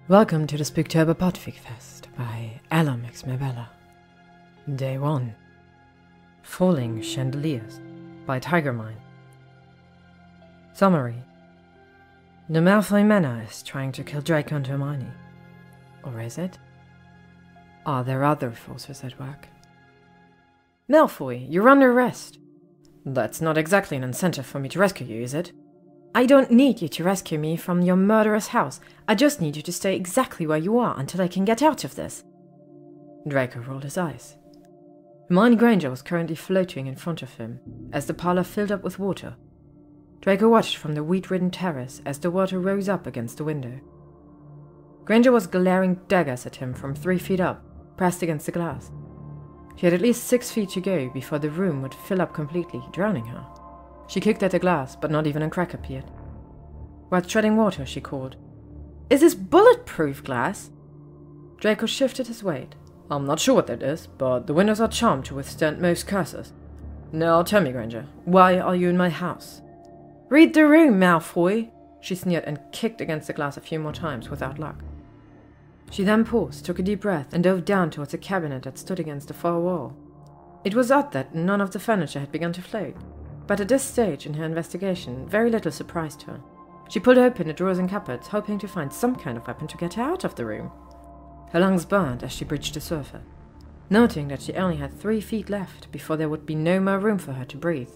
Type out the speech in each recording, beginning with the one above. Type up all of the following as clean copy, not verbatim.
Welcome to the Spooktober Podfic Fest by Ella Mix Mabella. Day 1. Falling Chandeliers by Tygermine. Summary. The Malfoy Manor is trying to kill Draco and Hermione. Or is it? Are there other forces at work? Malfoy, you're under arrest. That's not exactly an incentive for me to rescue you, is it? I don't need you to rescue me from your murderous house. I just need you to stay exactly where you are until I can get out of this. Draco rolled his eyes. Hermione Granger was currently floating in front of him as the parlor filled up with water. Draco watched from the weed-ridden terrace as the water rose up against the window. Granger was glaring daggers at him from 3 feet up, pressed against the glass. She had at least 6 feet to go before the room would fill up completely, drowning her. She kicked at the glass, but not even a crack appeared. While treading water, she called, "Is this bulletproof glass?" Draco shifted his weight. "I'm not sure what that is, but the windows are charmed to withstand most curses. Now tell me, Granger, why are you in my house?" "Read the room, Malfoy!" She sneered and kicked against the glass a few more times without luck. She then paused, took a deep breath, and dove down towards a cabinet that stood against the far wall. It was odd that none of the furniture had begun to float. But at this stage in her investigation, very little surprised her. She pulled open the drawers and cupboards, hoping to find some kind of weapon to get her out of the room. Her lungs burned as she breached the sofa, noting that she only had 3 feet left before there would be no more room for her to breathe.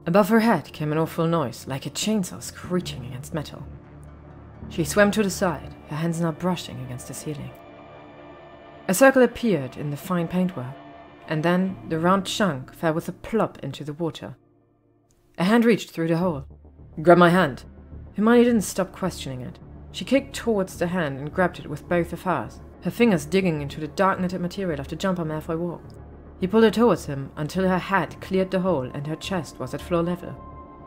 Above her head came an awful noise, like a chainsaw screeching against metal. She swam to the side, her hands now brushing against the ceiling. A circle appeared in the fine paintwork, and then the round chunk fell with a plop into the water. A hand reached through the hole. "Grab my hand." Hermione didn't stop questioning it. She kicked towards the hand and grabbed it with both of hers, her fingers digging into the dark knitted material of the jumper Malfoy wore. He pulled her towards him until her head cleared the hole and her chest was at floor level.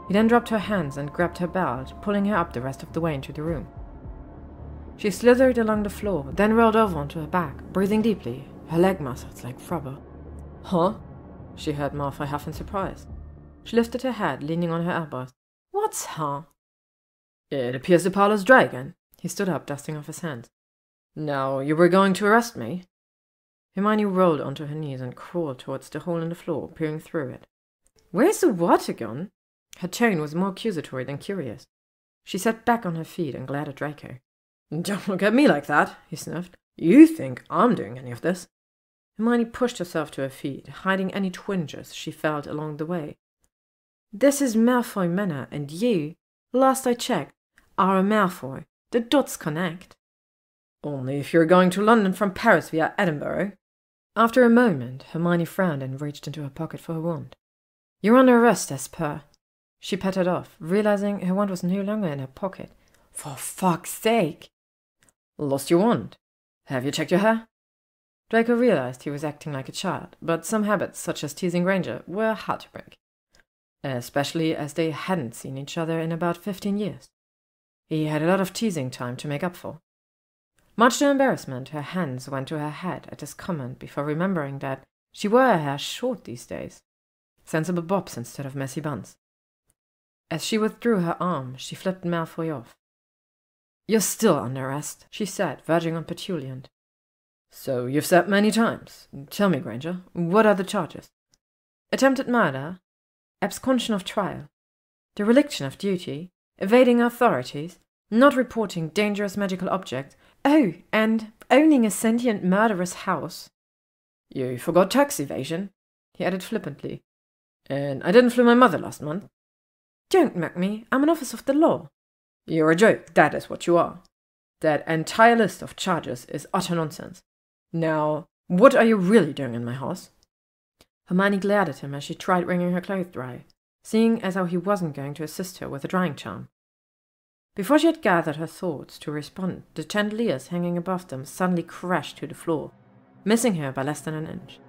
He then dropped her hands and grabbed her belt, pulling her up the rest of the way into the room. She slithered along the floor, then rolled over onto her back, breathing deeply, her leg muscles like rubber. "Huh?" she heard Malfoy huff in surprise. She lifted her head, leaning on her elbows. "What's huh?" "It appears the parlor's dry again." He stood up, dusting off his hands. "Now, you were going to arrest me?" Hermione rolled onto her knees and crawled towards the hole in the floor, peering through it. "Where's the water gone?" Her tone was more accusatory than curious. She sat back on her feet and glared at Draco. "Don't look at me like that," he sniffed. "You think I'm doing any of this?" Hermione pushed herself to her feet, hiding any twinges she felt along the way. "This is Malfoy Manor, and you, last I checked, are a Malfoy. The dots connect." "Only if you're going to London from Paris via Edinburgh." After a moment, Hermione frowned and reached into her pocket for her wand. "You're under arrest, as per." She pattered off, realizing her wand was no longer in her pocket. "For fuck's sake!" "Lost your wand? Have you checked your hair?" Draco realized he was acting like a child, but some habits, such as teasing Granger, were hard to break. Especially as they hadn't seen each other in about 15 years. He had a lot of teasing time to make up for. Much to her embarrassment, her hands went to her head at this comment before remembering that she wore her hair short these days. Sensible bobs instead of messy buns. As she withdrew her arm, she flipped Malfoy off. "You're still under arrest," she said, verging on petulant. "So you've said many times. Tell me, Granger, what are the charges?" "Attempted murder, absconsion of trial, dereliction of duty, evading authorities, not reporting dangerous magical objects, and owning a sentient murderous house." "You forgot tax evasion," he added flippantly. "And I didn't flew my mother last month." "Don't mug me, I'm an officer of the law." "You're a joke, that is what you are. That entire list of charges is utter nonsense. Now, what are you really doing in my house?" Hermione glared at him as she tried wringing her clothes dry, seeing as how he wasn't going to assist her with a drying charm. Before she had gathered her thoughts to respond, the chandeliers hanging above them suddenly crashed to the floor, missing her by less than an inch.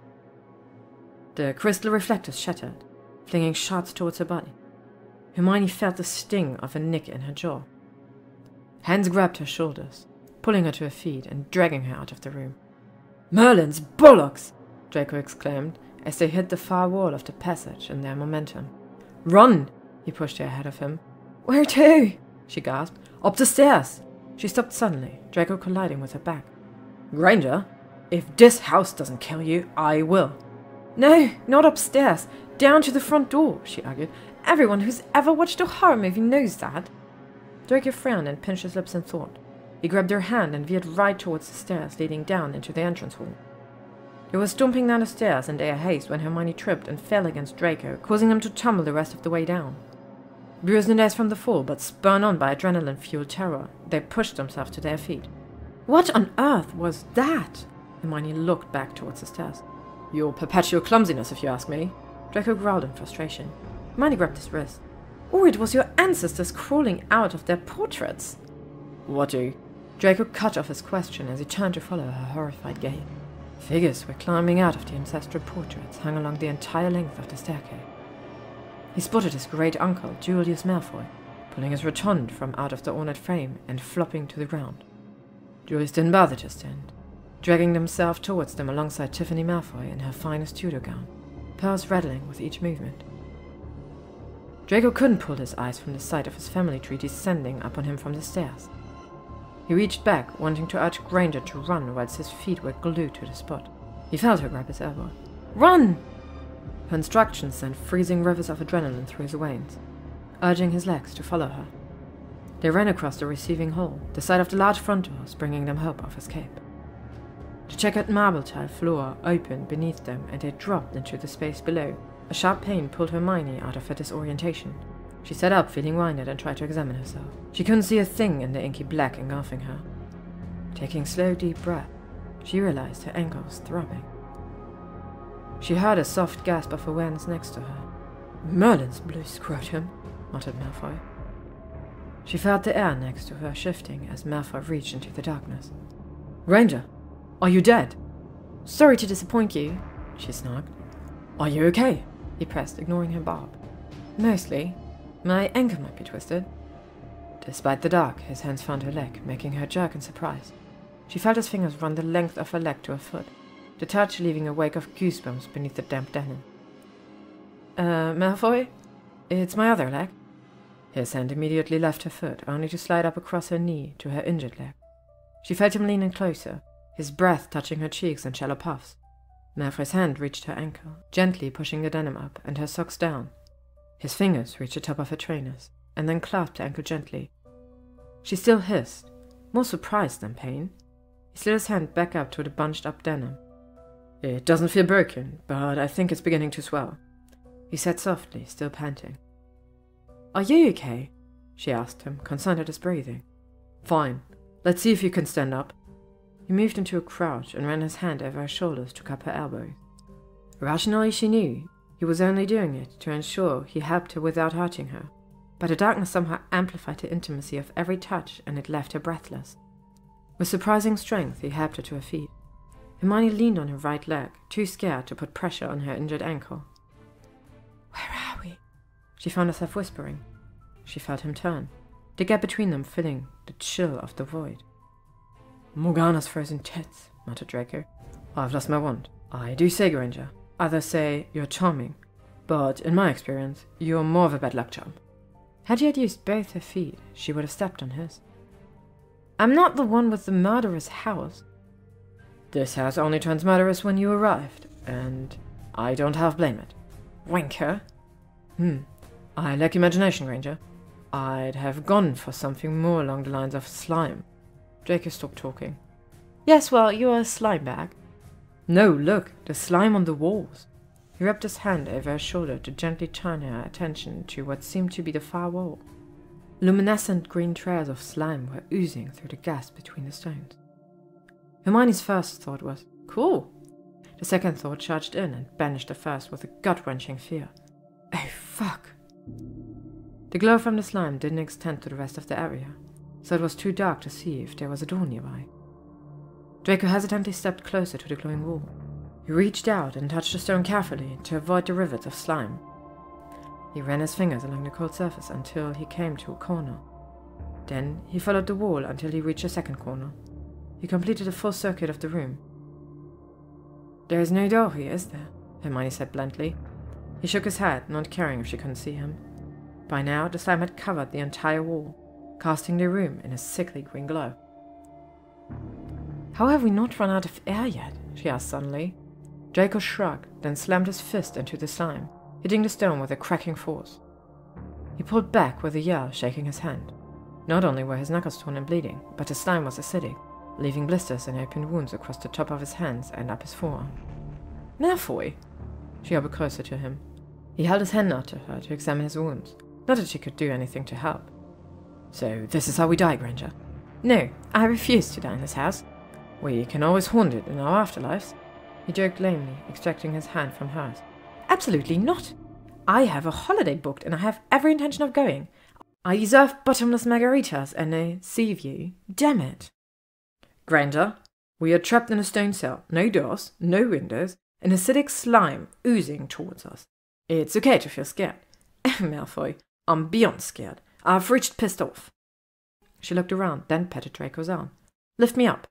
The crystal reflectors shattered, flinging shards towards her body. Hermione felt the sting of a nick in her jaw. Hands grabbed her shoulders, pulling her to her feet and dragging her out of the room. "Merlin's bollocks!" Draco exclaimed, as they hit the far wall of the passage in their momentum. "Run!" He pushed her ahead of him. "Where to?" she gasped. "Up the stairs!" She stopped suddenly, Draco colliding with her back. Granger, if this house doesn't kill you, I will. No, not upstairs. Down to the front door, she argued. Everyone who's ever watched a horror movie knows that. Draco frowned and pinched his lips in thought. He grabbed her hand and veered right towards the stairs leading down into the entrance hall. He was stomping down the stairs in their haste when Hermione tripped and fell against Draco, causing him to tumble the rest of the way down. Bruised and dazed from the fall, but spurred on by adrenaline-fueled terror, they pushed themselves to their feet. What on earth was that? Hermione looked back towards the stairs. Your perpetual clumsiness, if you ask me. Draco growled in frustration. Hermione grabbed his wrist. Or it was your ancestors crawling out of their portraits. What do? Draco cut off his question as he turned to follow her horrified gaze. Figures were climbing out of the ancestral portraits hung along the entire length of the staircase. He spotted his great-uncle, Julius Malfoy, pulling his rotund from out of the ornate frame and flopping to the ground. Julius didn't bother to stand, dragging himself towards them alongside Tiffany Malfoy in her finest Tudor gown, pearls rattling with each movement. Draco couldn't pull his eyes from the sight of his family tree descending upon him from the stairs. He reached back, wanting to urge Granger to run whilst his feet were glued to the spot. He felt her grab his elbow. Run! Her instructions sent freezing rivers of adrenaline through his veins, urging his legs to follow her. They ran across the receiving hall, the side of the large front doors bringing them hope of escape. The checkered marble tile floor opened beneath them and they dropped into the space below. A sharp pain pulled Hermione out of her disorientation. She sat up, feeling winded, and tried to examine herself. She couldn't see a thing in the inky black engulfing her. Taking slow, deep breath, she realized her ankle was throbbing. She heard a soft gasp of awareness next to her. Merlin's blue scrotum, muttered Malfoy. She felt the air next to her shifting as Malfoy reached into the darkness. Granger, are you dead? Sorry to disappoint you, she snarked. Are you okay? He pressed, ignoring her barb. Mostly. My ankle might be twisted. Despite the dark, his hands found her leg, making her jerk in surprise. She felt his fingers run the length of her leg to her foot, the touch leaving a wake of goosebumps beneath the damp denim. Malfoy? It's my other leg. His hand immediately left her foot, only to slide up across her knee to her injured leg. She felt him leaning closer, his breath touching her cheeks in shallow puffs. Malfoy's hand reached her ankle, gently pushing the denim up and her socks down. His fingers reached the top of her trainers, and then clasped her ankle gently. She still hissed, more surprise than pain. He slid his hand back up to the bunched-up denim. It doesn't feel broken, but I think it's beginning to swell, he said softly, still panting. Are you okay? She asked him, concerned at his breathing. Fine. Let's see if you can stand up. He moved into a crouch and ran his hand over her shoulders to cup her elbows. Rationally, she knew he was only doing it to ensure he helped her without hurting her, but the darkness somehow amplified the intimacy of every touch and it left her breathless. With surprising strength, he helped her to her feet. Hermione leaned on her right leg, too scared to put pressure on her injured ankle. Where are we? She found herself whispering. She felt him turn, the gap between them filling the chill of the void. Morgana's frozen tits, muttered Draco. I've lost my wand. I do say, Granger. Others say you're charming, but in my experience, you're more of a bad luck charm. Had she had used both her feet, she would have stepped on his. I'm not the one with the murderous house. This house only turns murderous when you arrived, and I don't half blame it. Wanker. I lack imagination, Granger. I'd have gone for something more along the lines of slime. Draco stopped talking. Yes, well, you're a slime bag. No, look, the slime on the walls. He rubbed his hand over her shoulder to gently turn her attention to what seemed to be the far wall. Luminescent green trails of slime were oozing through the gaps between the stones. Hermione's first thought was, cool. The second thought charged in and banished the first with a gut-wrenching fear. Oh, fuck. The glow from the slime didn't extend to the rest of the area, so it was too dark to see if there was a door nearby. Draco hesitantly stepped closer to the glowing wall. He reached out and touched the stone carefully to avoid the rivets of slime. He ran his fingers along the cold surface until he came to a corner. Then he followed the wall until he reached a second corner. He completed a full circuit of the room. There is no door here, is there? Hermione said bluntly. He shook his head, not caring if she couldn't see him. By now, the slime had covered the entire wall. casting the room in a sickly green glow. "How have we not run out of air yet?" she asked suddenly. Draco shrugged, then slammed his fist into the slime, hitting the stone with a cracking force. He pulled back with a yell, shaking his hand. Not only were his knuckles torn and bleeding, but the slime was acidic, leaving blisters and open wounds across the top of his hands and up his forearm. "Malfoy!" She hobbled closer to him. He held his hand out to her to examine his wounds, not that she could do anything to help. "So this is how we die, Granger?" "No, I refuse to die in this house. We can always haunt it in our afterlives." He joked lamely, extracting his hand from hers. "Absolutely not. I have a holiday booked and I have every intention of going. I deserve bottomless margaritas and a sea view. Damn it." "Granger, we are trapped in a stone cell. No doors, no windows, and acidic slime oozing towards us. It's okay to feel scared." "Malfoy, I'm beyond scared. I've reached pissed off." She looked around, then patted Draco's arm. "Lift me up."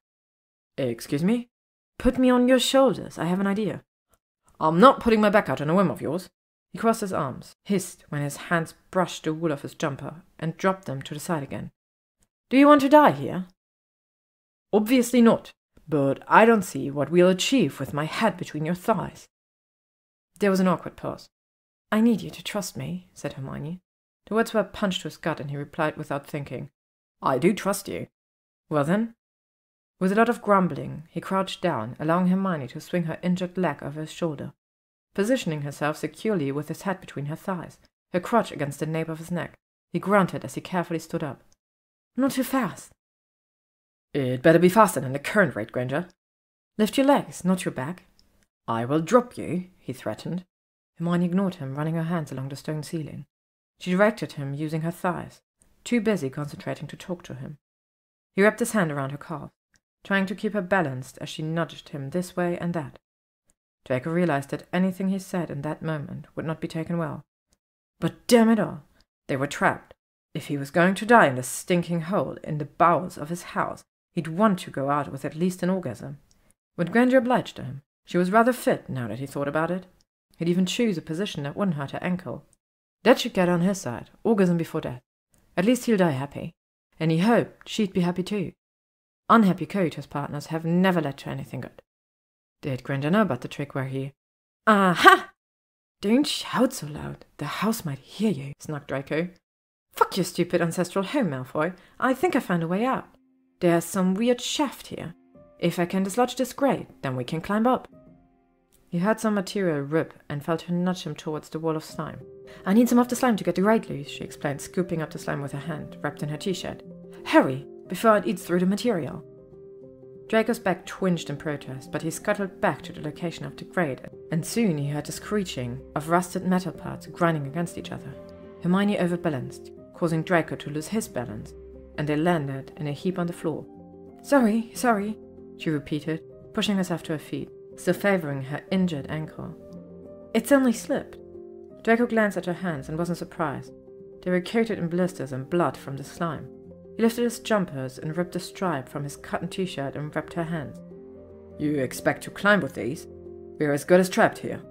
"Excuse me?" "Put me on your shoulders. I have an idea." "I'm not putting my back out on a whim of yours." He crossed his arms, hissed when his hands brushed the wool of his jumper, and dropped them to the side again. "Do you want to die here?" "Obviously not, but I don't see what we'll achieve with my head between your thighs." There was an awkward pause. "I need you to trust me," said Hermione. The words were a punch to his gut, and he replied without thinking, "I do trust you." "Well then." With a lot of grumbling, he crouched down, allowing Hermione to swing her injured leg over his shoulder, positioning herself securely with his head between her thighs, her crotch against the nape of his neck. He grunted as he carefully stood up. "Not too fast." "It better be faster than the current rate, Granger." "Lift your legs, not your back." "I will drop you," he threatened. Hermione ignored him, running her hands along the stone ceiling. She directed him using her thighs, too busy concentrating to talk to him. He wrapped his hand around her calf, trying to keep her balanced as she nudged him this way and that. Draco realized that anything he said in that moment would not be taken well. But damn it all, they were trapped. If he was going to die in the stinking hole in the bowels of his house, he'd want to go out with at least an orgasm. Would Granger oblige to him? She was rather fit, now that he thought about it. He'd even choose a position that wouldn't hurt her ankle. That should get on his side, orgasm before death. At least he'll die happy. And he hoped she'd be happy too. Unhappy coitus partners have never led to anything good. Did Granger know about the trick where he... "Aha! Don't shout so loud. The house might hear you," snuck Draco. "Fuck your stupid ancestral home, Malfoy. I think I found a way out. There's some weird shaft here. If I can dislodge this grate, then we can climb up." He heard some material rip and felt her nudge him towards the wall of slime. "I need some of the slime to get the grate loose," she explained, scooping up the slime with her hand, wrapped in her t-shirt. "Hurry, before it eats through the material." Draco's back twinged in protest, but he scuttled back to the location of the grate, and soon he heard the screeching of rusted metal parts grinding against each other. Hermione overbalanced, causing Draco to lose his balance, and they landed in a heap on the floor. Sorry," she repeated, pushing herself to her feet, still favoring her injured ankle. "It's only slipped." Draco glanced at her hands and wasn't surprised. They were coated in blisters and blood from the slime. He lifted his jumpers and ripped a stripe from his cotton t-shirt and wrapped her hands. "You expect to climb with these? We're as good as trapped here."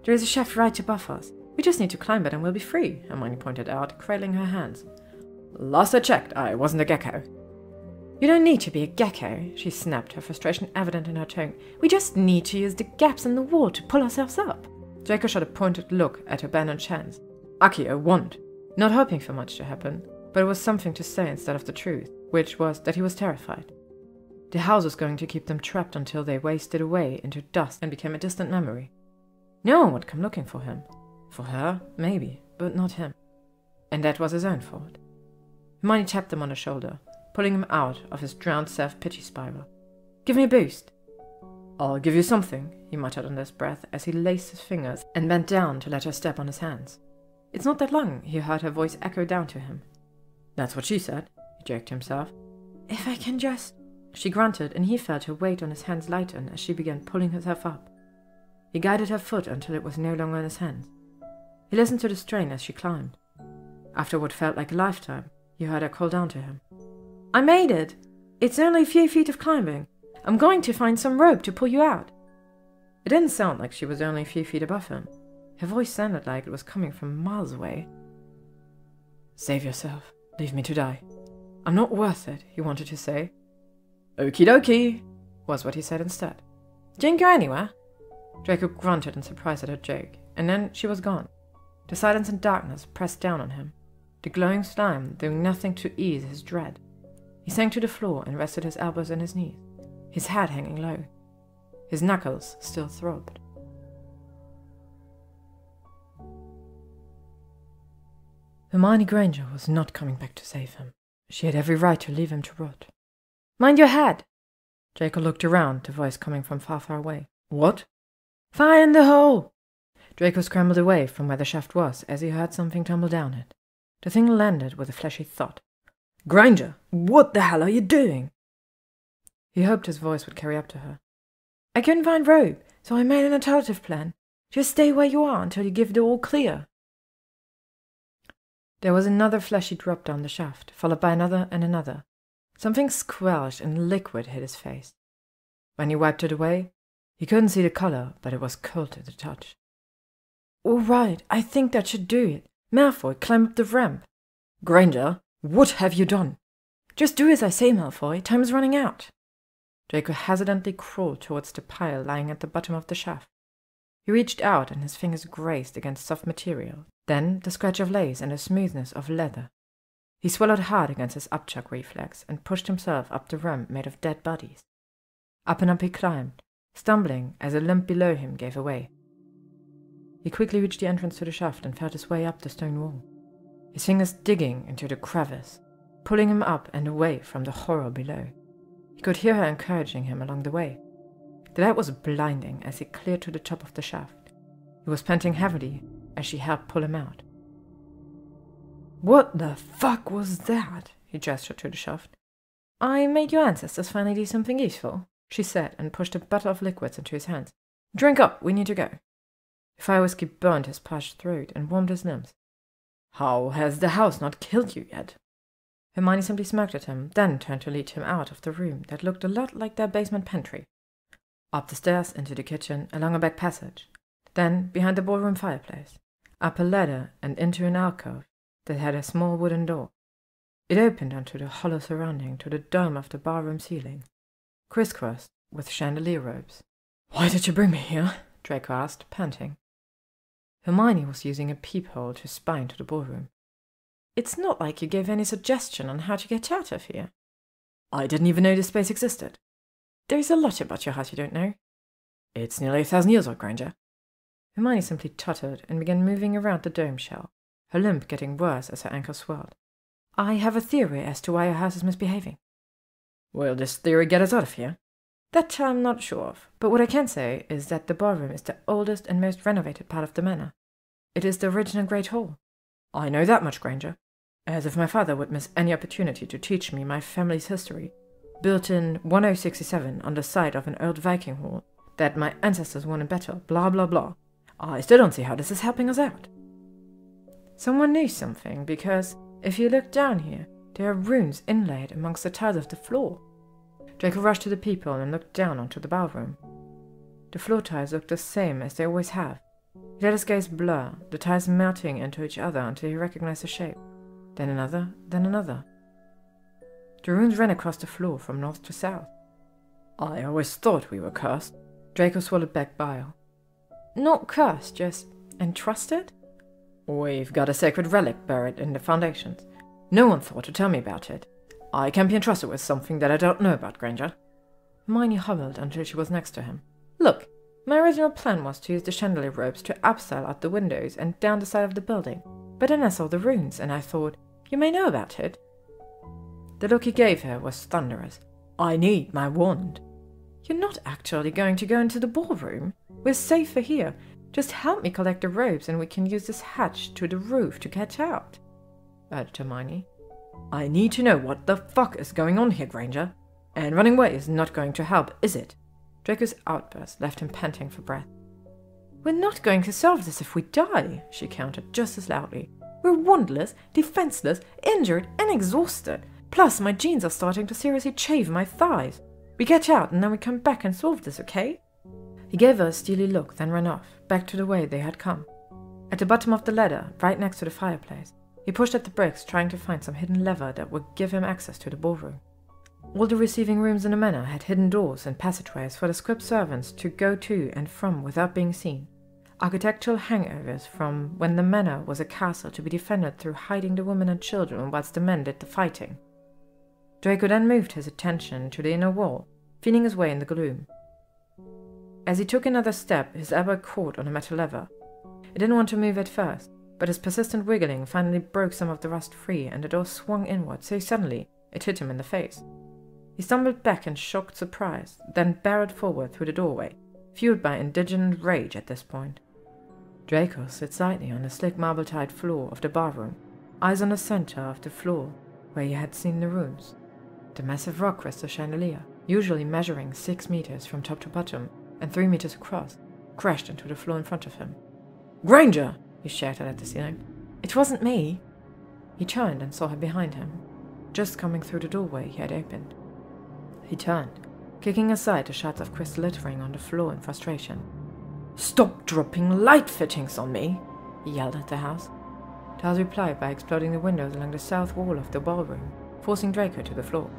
"There is a shaft right above us. We just need to climb it and we'll be free," Hermione pointed out, cradling her hands. "Last I checked, I wasn't a gecko." "You don't need to be a gecko," she snapped, her frustration evident in her tone. "We just need to use the gaps in the wall to pull ourselves up." Draco shot a pointed look at her abandoned hands. "Accio won't," not hoping for much to happen, but it was something to say instead of the truth, which was that he was terrified. The house was going to keep them trapped until they wasted away into dust and became a distant memory. No one would come looking for him. For her, maybe, but not him. And that was his own fault. Hermione tapped him on the shoulder, pulling him out of his drowned self-pity spiral. "Give me a boost." "I'll give you something," he muttered under his breath as he laced his fingers and bent down to let her step on his hands. "It's not that long," he heard her voice echo down to him. "That's what she said," he joked to himself. "If I can just..." She grunted, and he felt her weight on his hands lighten as she began pulling herself up. He guided her foot until it was no longer in his hands. He listened to the strain as she climbed. After what felt like a lifetime, he heard her call down to him. "I made it! It's only a few feet of climbing. I'm going to find some rope to pull you out." It didn't sound like she was only a few feet above him. Her voice sounded like it was coming from miles away. "Save yourself. Leave me to die. I'm not worth it, he wanted to say. Okie dokie, was what he said instead. Didn't go anywhere? Draco grunted in surprise at her joke, and then she was gone. The silence and darkness pressed down on him, the glowing slime doing nothing to ease his dread. He sank to the floor and rested his elbows on his knees, his head hanging low. His knuckles still throbbed. Hermione Granger was not coming back to save him. She had every right to leave him to rot. Mind your head! Draco looked around, the voice coming from far, far away. What? Fire in the hole! Draco scrambled away from where the shaft was as he heard something tumble down it. The thing landed with a fleshy thud. Granger, what the hell are you doing? He hoped his voice would carry up to her. I couldn't find rope, so I made an alternative plan. Just stay where you are until you give the all clear. There was another fleshy drop down the shaft, followed by another and another. Something squelched and liquid hit his face. When he wiped it away, he couldn't see the color, but it was cold to the touch. All right, I think that should do it. Malfoy, climb up the ramp. Granger, what have you done? Just do as I say, Malfoy. Time is running out. Draco hesitantly crawled towards the pile lying at the bottom of the shaft. He reached out and his fingers grazed against soft material, then the scratch of lace and the smoothness of leather. He swallowed hard against his upchuck reflex and pushed himself up the ramp made of dead bodies. Up and up he climbed, stumbling as a lump below him gave away. He quickly reached the entrance to the shaft and felt his way up the stone wall, his fingers digging into the crevice, pulling him up and away from the horror below. He could hear her encouraging him along the way. The light was blinding as he cleared to the top of the shaft. He was panting heavily as she helped pull him out. What the fuck was that? He gestured to the shaft. I made your ancestors finally do something useful, she said, and pushed a bottle of liquids into his hands. Drink up, we need to go. The fire whiskey burned his parched throat and warmed his limbs. How has the house not killed you yet? Hermione simply smirked at him, then turned to lead him out of the room that looked a lot like their basement pantry. Up the stairs, into the kitchen, along a back passage, then behind the ballroom fireplace, up a ladder and into an alcove that had a small wooden door. It opened onto the hollow surrounding to the dome of the barroom ceiling, crisscrossed with chandelier ropes. Why did you bring me here? Draco asked, panting. Hermione was using a peephole to spy into the ballroom. It's not like you gave any suggestion on how to get out of here. I didn't even know this space existed. There's a lot about your house you don't know. It's nearly 1,000 years old, Granger. Hermione simply tottered and began moving around the dome shell, her limp getting worse as her ankle swelled. I have a theory as to why your house is misbehaving. Will this theory get us out of here? That I'm not sure of, but what I can say is that the ballroom is the oldest and most renovated part of the manor. It is the original Great Hall. I know that much, Granger. As if my father would miss any opportunity to teach me my family's history. Built in 1067 on the site of an old Viking hall that my ancestors won in battle, blah blah blah. I still don't see how this is helping us out. Someone knew something, because if you look down here, there are runes inlaid amongst the tiles of the floor. Draco rushed to the peephole and looked down onto the ballroom. The floor tiles looked the same as they always have. He let his gaze blur, the tiles melting into each other until he recognized the shape. Then another, then another. The runes ran across the floor from north to south. I always thought we were cursed. Draco swallowed back bile. Not cursed, just entrusted? We've got a sacred relic buried in the foundations. No one thought to tell me about it. I can't be entrusted with something that I don't know about, Granger. Hermione hobbled until she was next to him. Look, my original plan was to use the chandelier ropes to upsell out the windows and down the side of the building. But then I saw the runes, and I thought, you may know about it. The look he gave her was thunderous. I need my wand. You're not actually going to go into the ballroom. We're safer here. Just help me collect the ropes and we can use this hatch to the roof to get out, urged Hermione. I need to know what the fuck is going on here, Granger. And running away is not going to help, is it? Draco's outburst left him panting for breath. We're not going to solve this if we die, she countered just as loudly. We're wandless, defenseless, injured, and exhausted. Plus, my jeans are starting to seriously chafe my thighs. We get out and then we come back and solve this, okay? He gave her a steely look, then ran off, back to the way they had come. At the bottom of the ladder, right next to the fireplace, He pushed at the bricks, trying to find some hidden lever that would give him access to the ballroom. All the receiving rooms in the manor had hidden doors and passageways for the script servants to go to and from without being seen. Architectural hangovers from when the manor was a castle to be defended through hiding the women and children whilst the men did the fighting. Draco then moved his attention to the inner wall, feeling his way in the gloom. As he took another step, his elbow caught on a metal lever. He didn't want to move at first, but his persistent wiggling finally broke some of the rust free and the door swung inward so suddenly it hit him in the face. He stumbled back in shocked surprise, then barreled forward through the doorway, fueled by indignant rage at this point. Draco slid slightly on the slick marble-tiled floor of the barroom, eyes on the center of the floor where he had seen the runes. The massive rock crystal chandelier, usually measuring 6 meters from top to bottom and 3 meters across, crashed into the floor in front of him. "Granger!" he shouted at the ceiling. "It wasn't me!" He turned and saw her behind him, just coming through the doorway he had opened. He turned, kicking aside the shards of crystal littering on the floor in frustration. "Stop dropping light fittings on me!" he yelled at the house. The house replied by exploding the windows along the south wall of the ballroom, forcing Draco to the floor.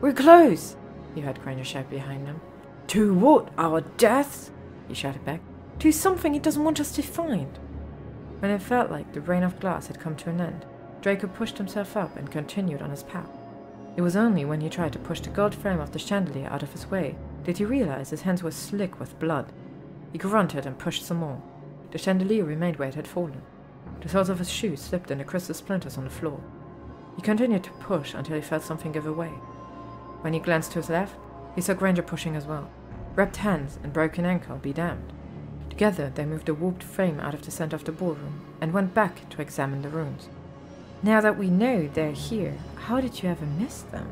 "We're close!" he heard Granger shout behind him. "To what? Our deaths?" he shouted back. "To something he doesn't want us to find." When it felt like the rain of glass had come to an end, Draco pushed himself up and continued on his path. It was only when he tried to push the gold frame of the chandelier out of his way did he realize his hands were slick with blood. He grunted and pushed some more. The chandelier remained where it had fallen. The soles of his shoes slipped in the crystal splinters on the floor. He continued to push until he felt something give away. When he glanced to his left, he saw Granger pushing as well. Wrapped hands and broken ankle be damned. Together they moved the warped frame out of the center of the ballroom and went back to examine the runes. "Now that we know they're here, how did you ever miss them?"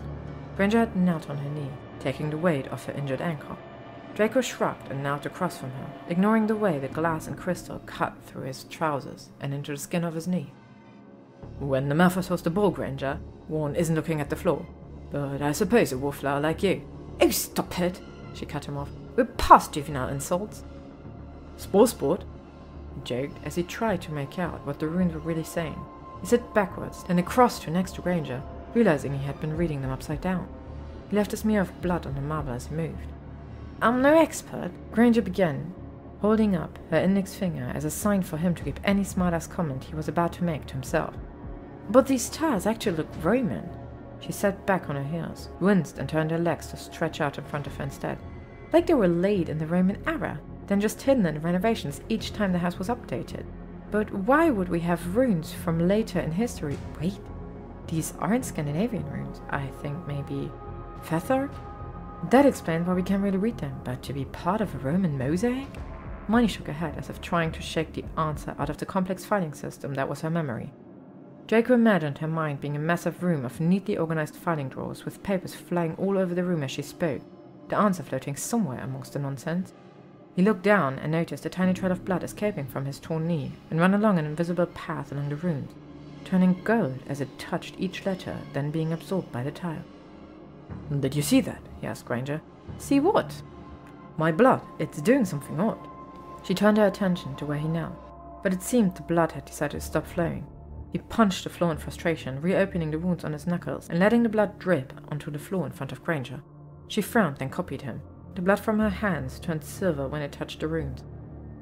Granger had knelt on her knee, taking the weight off her injured ankle. Draco shrugged and knelt across from her, ignoring the way the glass and crystal cut through his trousers and into the skin of his knee. "When the Malfoy hosts the ball, Granger, one isn't looking at the floor. But I suppose a wallflower like you—" "Oh, stop it!" she cut him off. "We're past juvenile insults." Sport, he joked as he tried to make out what the runes were really saying. He slid backwards, then across to next to Granger, realizing he had been reading them upside down. He left a smear of blood on the marble as he moved. "I'm no expert," Granger began, holding up her index finger as a sign for him to keep any smart-ass comment he was about to make to himself. "But these stars actually look Roman." She sat back on her heels, winced and turned her legs to stretch out in front of her instead. Like they were laid in the Roman era, then just hidden in renovations each time the house was updated. But why would we have runes from later in history? Wait, these aren't Scandinavian runes. I think maybe Feather? That explained why we can't really read them, but to be part of a Roman mosaic? Hermione shook her head as if trying to shake the answer out of the complex filing system that was her memory. Draco imagined her mind being a massive room of neatly organized filing drawers with papers flying all over the room as she spoke, the answer floating somewhere amongst the nonsense. He looked down and noticed a tiny trail of blood escaping from his torn knee and ran along an invisible path along the runes, turning gold as it touched each letter, then being absorbed by the tile. "Did you see that?" he asked Granger. "See what?" "My blood. It's doing something odd." She turned her attention to where he knelt, but it seemed the blood had decided to stop flowing. He punched the floor in frustration, reopening the wounds on his knuckles and letting the blood drip onto the floor in front of Granger. She frowned and copied him. The blood from her hands turned silver when it touched the runes,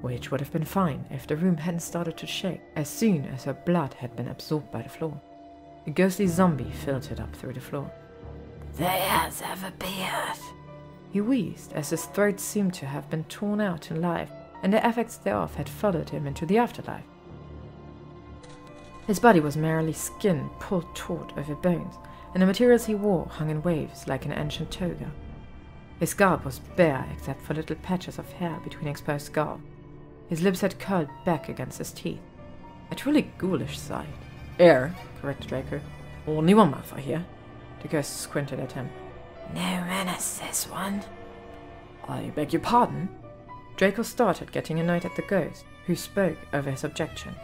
which would have been fine if the room hadn't started to shake as soon as her blood had been absorbed by the floor. A ghostly zombie filtered up through the floor. "The heirs have appeared," he wheezed as his throat seemed to have been torn out in life, and the effects thereof had followed him into the afterlife. His body was merely skin pulled taut over bones, and the materials he wore hung in waves like an ancient toga. His scalp was bare except for little patches of hair between exposed skull. His lips had curled back against his teeth. A truly ghoulish sight. "Heir," corrected Draco. "Only one Malfoy here." The ghost squinted at him. "No menace, this one." "I beg your pardon?" Draco started, getting annoyed at the ghost, who spoke over his objection.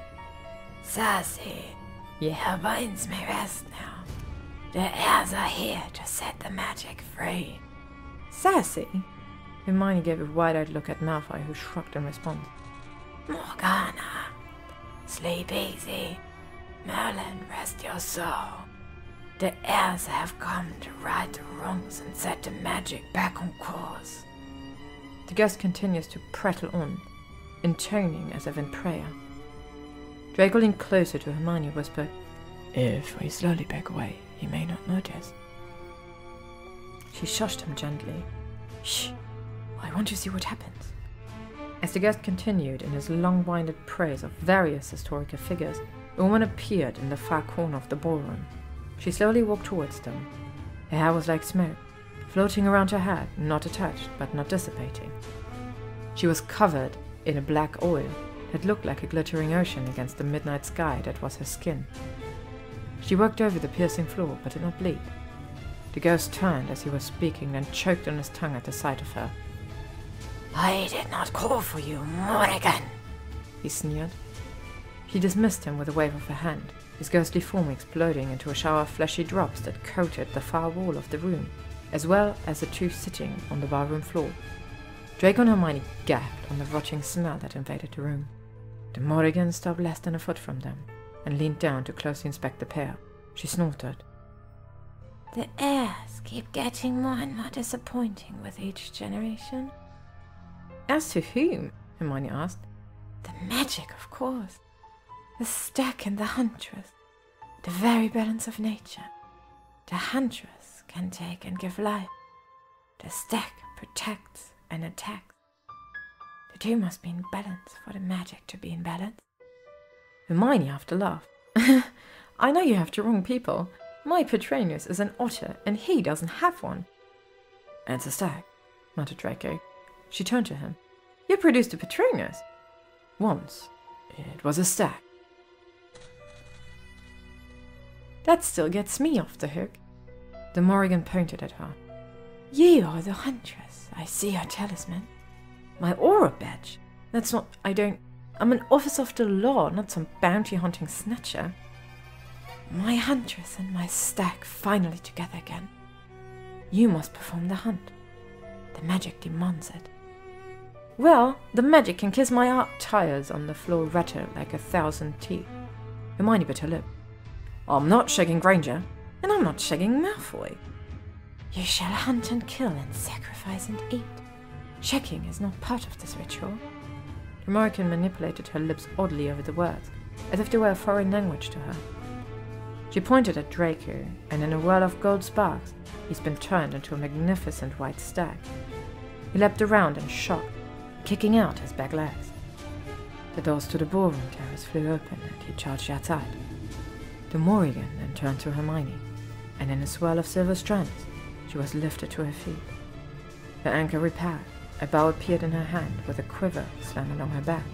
"Sassy, your binds may rest now. The heirs are here to set the magic free." "Sassy?" Hermione gave a wide-eyed look at Malfoy, who shrugged in response. "Morgana, sleep easy. Merlin, rest your soul. The heirs have come to right the wrongs and set the magic back on course. The ghost continues to prattle on, intoning as if in prayer. Draco leaned closer to Hermione and whispered, "If we slowly back away, he may not notice." She shushed him gently. "Shh, I want to see what happens." As the ghost continued in his long-winded praise of various historical figures, a woman appeared in the far corner of the ballroom. She slowly walked towards them. Her hair was like smoke, floating around her head, not attached, but not dissipating. She was covered in a black oil that looked like a glittering ocean against the midnight sky that was her skin. She walked over the piercing floor, but did not bleed. The ghost turned as he was speaking, then choked on his tongue at the sight of her. "I did not call for you, Morrigan," he sneered. She dismissed him with a wave of her hand, his ghostly form exploding into a shower of fleshy drops that coated the far wall of the room, as well as the two sitting on the barroom floor. Draco and Hermione gasped on the rotting smell that invaded the room. The Morrigan stopped less than a foot from them, and leaned down to closely inspect the pair. She snorted. "The heirs keep getting more and more disappointing with each generation." "As to whom?" Hermione asked. "The magic, of course. The stack and the huntress. The very balance of nature. The huntress can take and give life. The stack protects and attacks. The two must be in balance for the magic to be in balance." Hermione half laughed. "I know you have the wrong people. My Patronus is an otter, and he doesn't have one." "It's a stag," muttered Draco. She turned to him. "You produced a Patronus?" "Once. It was a stag." "That still gets me off the hook." The Morrigan pointed at her. "You are the huntress. I see your talisman." "My aura badge? That's not... I'm an officer of the law, not some bounty-hunting snatcher." "My huntress and my stag finally together again. You must perform the hunt. The magic demands it." "Well, the magic can kiss my art." Tires on the floor rattled like 1,000 teeth. Hermione bit her lip. "I'm not shagging Granger, and I'm not shagging Malfoy." "You shall hunt and kill and sacrifice and eat. Shagging is not part of this ritual." The Morrigan manipulated her lips oddly over the words, as if they were a foreign language to her. She pointed at Draco, and in a whirl of gold sparks, he's been turned into a magnificent white stag. He leapt around in shock, kicking out his back legs. The doors to the ballroom terrace flew open, and he charged outside. The Morrigan then turned to Hermione, and in a swirl of silver strands, she was lifted to her feet. Her ankle repaired, a bow appeared in her hand with a quiver slung along her back.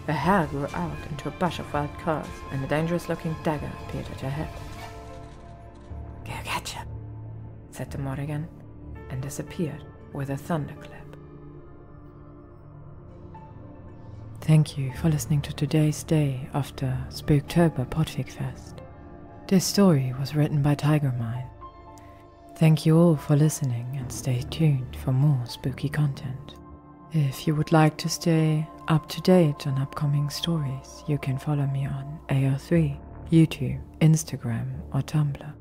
Her hair grew out into a bush of wild curls, and a dangerous-looking dagger appeared at her head. "Go catch him," said the Morrigan, and disappeared with a thunderclap. Thank you for listening to today's day of the Spooktober Podfic Fest. This story was written by Tygermine. Thank you all for listening, and stay tuned for more spooky content. If you would like to stay up to date on upcoming stories, you can follow me on AO3, YouTube, Instagram or Tumblr.